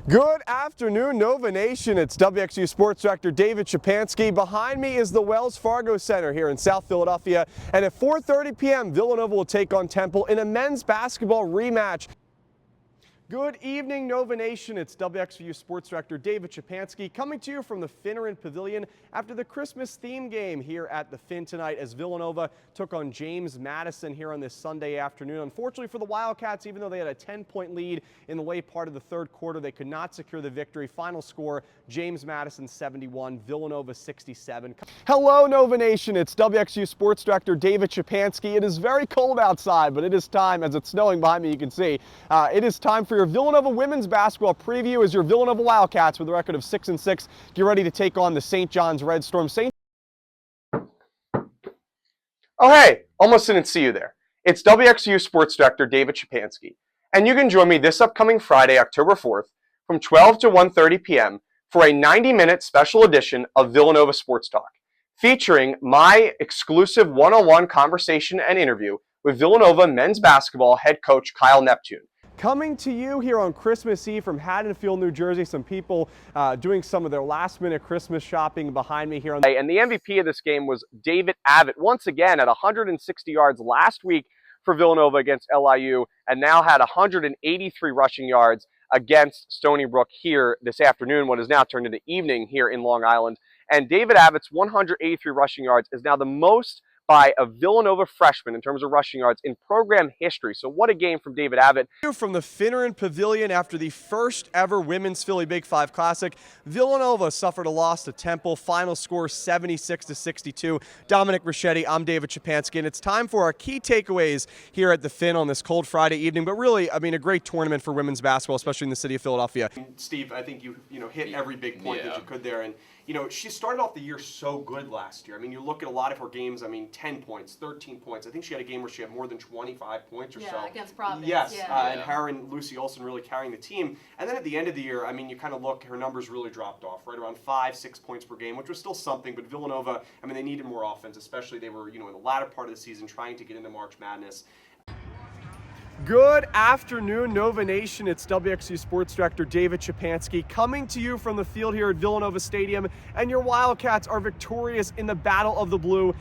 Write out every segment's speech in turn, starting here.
Good afternoon, Nova Nation. It's WXVU Sports Director David Szczepanski. Behind me is the Wells Fargo Center here in South Philadelphia. And at 4:30 p.m., Villanova will take on Temple in a men's basketball rematch. Good evening, Nova Nation. It's WXVU Sports Director David Szczepanski coming to you from the Finneran Pavilion after the Christmas theme game here at the Finn tonight as Villanova took on James Madison here on this Sunday afternoon. Unfortunately for the Wildcats, even though they had a 10-point lead in the late part of the third quarter, they could not secure the victory. Final score, James Madison 71, Villanova 67. Hello, Nova Nation. It's WXVU Sports Director David Szczepanski. It is very cold outside, but it is time, as it's snowing behind me, you can see, it is time for your Villanova women's basketball preview as your Villanova Wildcats with a record of 6-6 get ready to take on the St. John's Red Storm. Oh, hey, almost didn't see you there. It's WXVU Sports Director David Szczepanski, and you can join me this upcoming Friday, October 4th, from 12 to 1:30 p.m. for a 90-minute special edition of Villanova Sports Talk, featuring my exclusive one-on-one conversation and interview with Villanova men's basketball head coach Kyle Neptune. Coming to you here on Christmas Eve from Haddonfield, New Jersey. Some people doing some of their last-minute Christmas shopping behind me here. And the MVP of this game was David Abbott, once again at 160 yards last week for Villanova against LIU, and now had 183 rushing yards against Stony Brook here this afternoon, what is now turned into evening here in Long Island. And David Abbott's 183 rushing yards is now the most by a Villanova freshman in terms of rushing yards in program history. So what a game from David Abbott. From the Finneran Pavilion after the first ever Women's Philly Big Five Classic, Villanova suffered a loss to Temple. Final score 76-62. Dominic Ricchetti, I'm David Szczepanski, and it's time for our key takeaways here at the Finn on this cold Friday evening. But really, I mean, a great tournament for women's basketball, especially in the city of Philadelphia. Steve, I think you hit every big point that you could there. And she started off the year so good last year. I mean, you look at a lot of her games, 10 points, 13 points. I think she had a game where she had more than 25 points or so. Yeah, against Providence. Yes, and her and Lucy Olson really carrying the team. And then at the end of the year, you kind of look, her numbers really dropped off, right around 5-6 points per game, which was still something. But Villanova, they needed more offense, especially they were, in the latter part of the season trying to get into March Madness. Good afternoon, Nova Nation. It's WXVU Sports Director David Szczepanski coming to you from the field here at Villanova Stadium, and your Wildcats are victorious in the Battle of the Blue.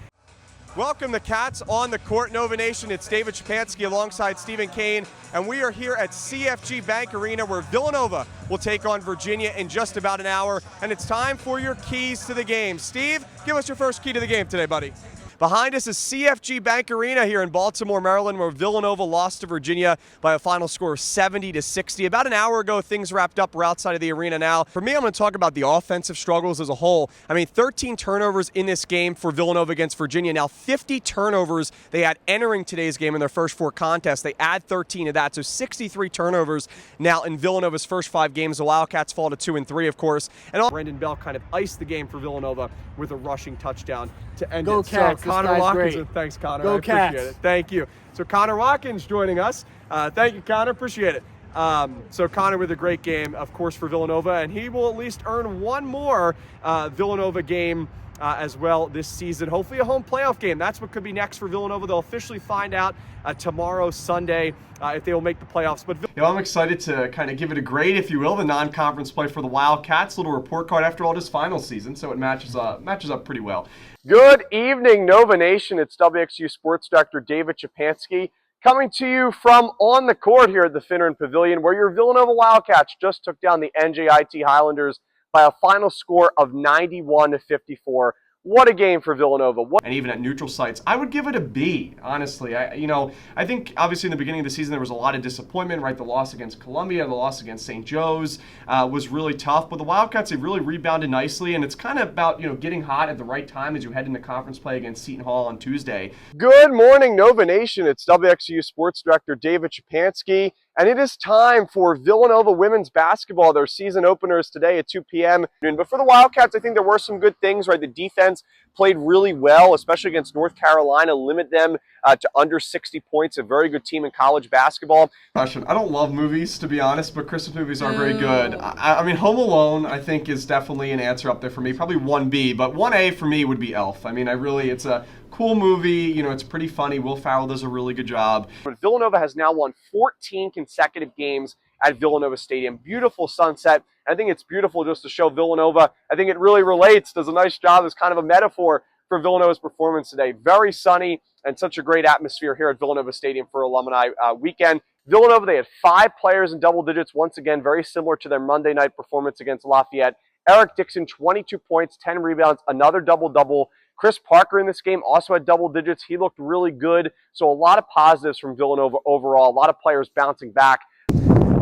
Welcome the Cats on the court, Nova Nation. It's David Szczepanski alongside Stephen Kane, and we are here at CFG Bank Arena where Villanova will take on Virginia in just about an hour, and it's time for your keys to the game. Steve, give us your first key to the game today, buddy. Behind us is CFG Bank Arena here in Baltimore, Maryland, where Villanova lost to Virginia by a final score of 70-60. About an hour ago, things wrapped up. We're outside of the arena now. For me, I'm going to talk about the offensive struggles as a whole. 13 turnovers in this game for Villanova against Virginia. Now, 50 turnovers they had entering today's game in their first 4 contests. They add 13 to that, so 63 turnovers now in Villanova's first 5 games. The Wildcats fall to 2-3, of course. And Brendan Bell kind of iced the game for Villanova with a rushing touchdown to end it. Cats. So Connor Watkins, thanks Connor. Go I appreciate Cats. it. Thank you. So Connor Watkins joining us. Thank you, Connor. Appreciate it. So Connor with a great game, of course, for Villanova, and he will at least earn one more Villanova game as well this season. Hopefully a home playoff game. That's what could be next for Villanova. They'll officially find out tomorrow, Sunday, if they will make the playoffs. But I'm excited to kind of give it a grade, if you will, the non-conference play for the Wildcats. Little report card after all this final season, so it matches up pretty well. Good evening, Nova Nation. It's WXVU Sports Director David Szczepanski coming to you from on the court here at the Finneran Pavilion, where your Villanova Wildcats just took down the NJIT Highlanders by a final score of 91-54. What a game for Villanova. And even at neutral sites, I would give it a B, honestly. I think obviously in the beginning of the season there was a lot of disappointment, right? The loss against Columbia, the loss against St. Joe's was really tough. But the Wildcats, have really rebounded nicely, and it's kind of about, getting hot at the right time as you head into conference play against Seton Hall on Tuesday. Good morning, Nova Nation. It's WXVU Sports Director David Szczepanski, and it is time for Villanova women's basketball. Their season openers today at 2 p.m. But for the Wildcats, I think there were some good things, right? The defense played really well, especially against North Carolina, limit them to under 60 points, a very good team in college basketball. I don't love movies, to be honest, but Christmas movies are very good. Home Alone, I think, is definitely an answer up there for me. Probably 1B, but 1A for me would be Elf. It's a cool movie. It's pretty funny. Will Ferrell does a really good job. But Villanova has now won 14 consecutive games at Villanova Stadium. Beautiful sunset. I think it's beautiful just to show Villanova. I think it really relates, does a nice job as kind of a metaphor for Villanova's performance today. Very sunny and such a great atmosphere here at Villanova Stadium for Alumni Weekend. Villanova, they had 5 players in double digits, once again, very similar to their Monday night performance against Lafayette. Eric Dixon, 22 points, 10 rebounds, another double-double. Chris Parker in this game also had double digits. He looked really good. So a lot of positives from Villanova overall, a lot of players bouncing back.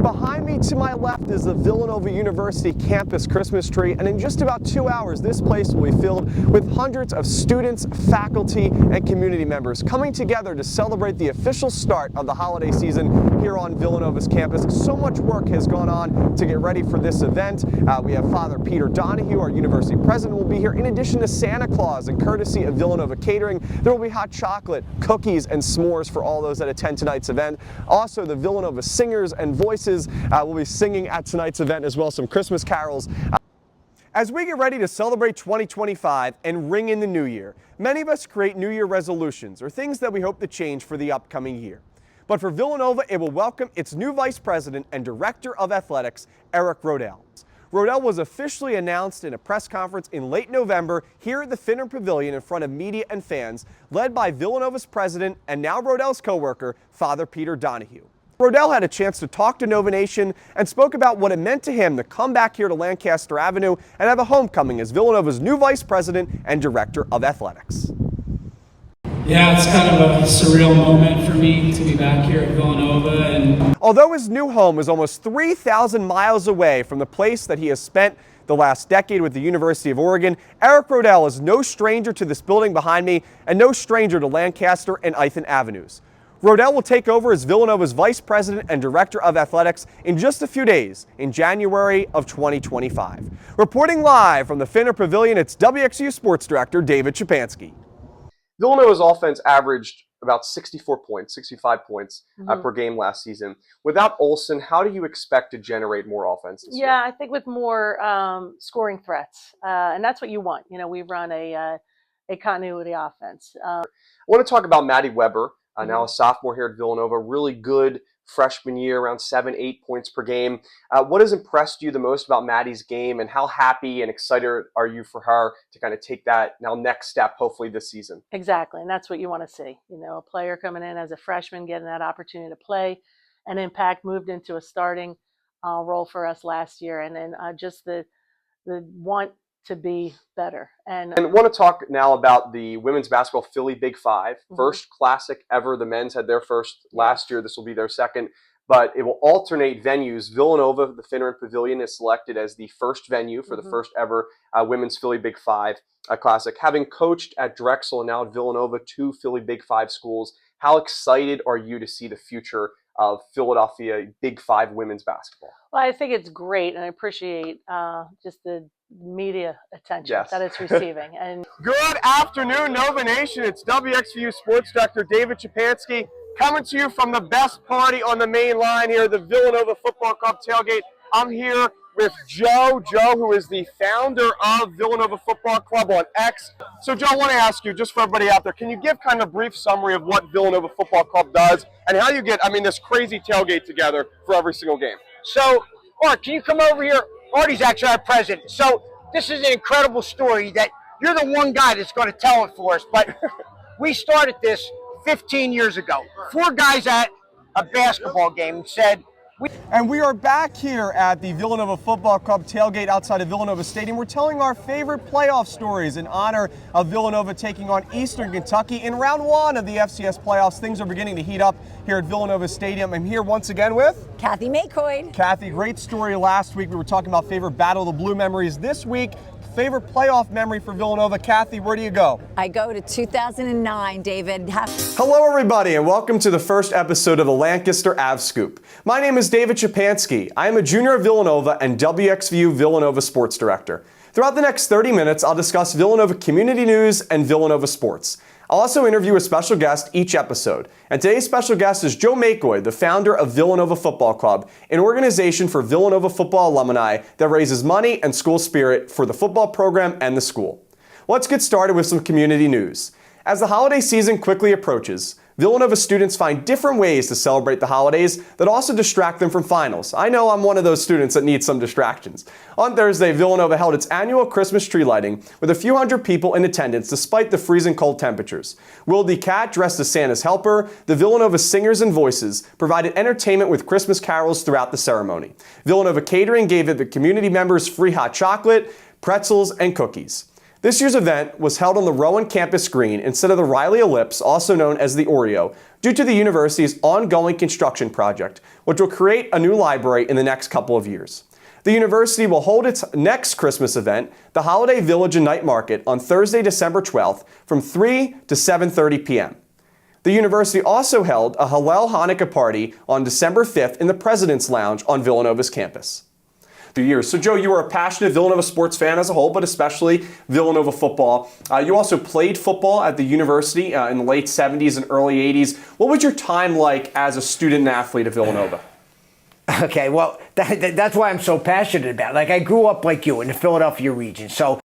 Behind me to my left is the Villanova University campus Christmas tree, and in just about 2 hours, this place will be filled with hundreds of students, faculty, and community members coming together to celebrate the official start of the holiday season here on Villanova's campus. So much work has gone on to get ready for this event. We have Father Peter Donahue, our university president, will be here, in addition to Santa Claus, and courtesy of Villanova Catering, there will be hot chocolate, cookies, and s'mores for all those that attend tonight's event. Also, the Villanova singers and voices will be singing at tonight's event as well, some Christmas carols. As we get ready to celebrate 2025 and ring in the new year, many of us create New Year resolutions or things that we hope to change for the upcoming year. But for Villanova, it will welcome its new Vice President and Director of Athletics, Eric Rodell. Rodell was officially announced in a press conference in late November here at the Finner Pavilion in front of media and fans, led by Villanova's president and now Rodell's co-worker, Father Peter Donahue. Rodell had a chance to talk to Nova Nation and spoke about what it meant to him to come back here to Lancaster Avenue and have a homecoming as Villanova's new Vice President and Director of Athletics. Yeah, it's kind of a surreal moment for me to be back here at Villanova. And although his new home is almost 3,000 miles away from the place that he has spent the last decade with the University of Oregon, Eric Rodell is no stranger to this building behind me and no stranger to Lancaster and Ithan Avenues. Rodell will take over as Villanova's Vice President and Director of Athletics in just a few days, in January of 2025. Reporting live from the Finner Pavilion, it's WXVU Sports Director David Szczepanski. Villanova's offense averaged about 64 points, 65 points per game last season. Without Olsen, how do you expect to generate more offense this year? Yeah, I think with more scoring threats, and that's what you want. You know, we run a continuity offense. I want to talk about Maddie Weber. Now a sophomore here at Villanova, really good freshman year, around 7-8 points per game. What has impressed you the most about Maddie's game, and how happy and excited are you for her to kind of take that now next step, hopefully this season? Exactly, and that's what you want to see. You know, a player coming in as a freshman, getting that opportunity to play and impact, moved into a starting role for us last year, and then just the want to be better. And I want to talk now about the women's basketball Philly Big Five. First classic ever. The men's had their first last year. This will be their second, but it will alternate venues. Villanova, the Finner Pavilion, is selected as the first venue for the first ever women's Philly Big Five classic. Having coached at Drexel and now at Villanova, 2 Philly Big Five schools, how excited are you to see the future of Philadelphia Big Five women's basketball? Well, I think it's great, and I appreciate just the media attention that it's receiving. And good afternoon, Nova Nation. It's WXVU Sports Director David Szczepanski coming to you from the best party on the main line here, the Villanova Football Club tailgate. I'm here with Joe, who is the founder of Villanova Football Club on X. So, Joe, I want to ask you, just for everybody out there, can you give kind of a brief summary of what Villanova Football Club does and how you get, this crazy tailgate together for every single game? So, Art, can you come over here? Artie's actually our president. So, this is an incredible story that you're the one guy that's going to tell it for us. But we started this 15 years ago. 4 guys at a basketball game said, and we are back here at the Villanova Football Club tailgate outside of Villanova Stadium. We're telling our favorite playoff stories in honor of Villanova taking on Eastern Kentucky in round 1 of the FCS playoffs. Things are beginning to heat up here at Villanova Stadium. I'm here once again with Kathy Maycoid. Kathy, great story last week. We were talking about favorite Battle of the Blue memories. This week, favorite playoff memory for Villanova. Kathy, where do you go? I go to 2009, David. Hello, everybody, and welcome to the first episode of the Lancaster Ave Scoop. My name is David Szczepanski. I am a junior at Villanova and WXVU Villanova Sports Director. Throughout the next 30 minutes, I'll discuss Villanova community news and Villanova sports. I'll also interview a special guest each episode. And today's special guest is Joe Maycoid, the founder of Villanova Football Club, an organization for Villanova football alumni that raises money and school spirit for the football program and the school. Let's get started with some community news. As the holiday season quickly approaches, Villanova students find different ways to celebrate the holidays that also distract them from finals. I know I'm one of those students that needs some distractions. On Thursday, Villanova held its annual Christmas tree lighting with a few hundred people in attendance despite the freezing cold temperatures. Will the Cat, dressed as Santa's helper, the Villanova singers and voices, provided entertainment with Christmas carols throughout the ceremony. Villanova Catering gave the community members free hot chocolate, pretzels, and cookies. This year's event was held on the Rowan campus green instead of the Riley Ellipse, also known as the Oreo, due to the university's ongoing construction project, which will create a new library in the next couple of years. The university will hold its next Christmas event, the Holiday Village and Night Market, on Thursday, December 12th from 3 to 7:30 p.m. The university also held a Hallel Hanukkah party on December 5th in the President's Lounge on Villanova's campus. Years. So, Joe, you were a passionate Villanova sports fan as a whole, but especially Villanova football. You also played football at the university in the late 70s and early 80s. What was your time like as a student and athlete at Villanova? Okay, well, that's why I'm so passionate about it. Like, I grew up like you in the Philadelphia region. So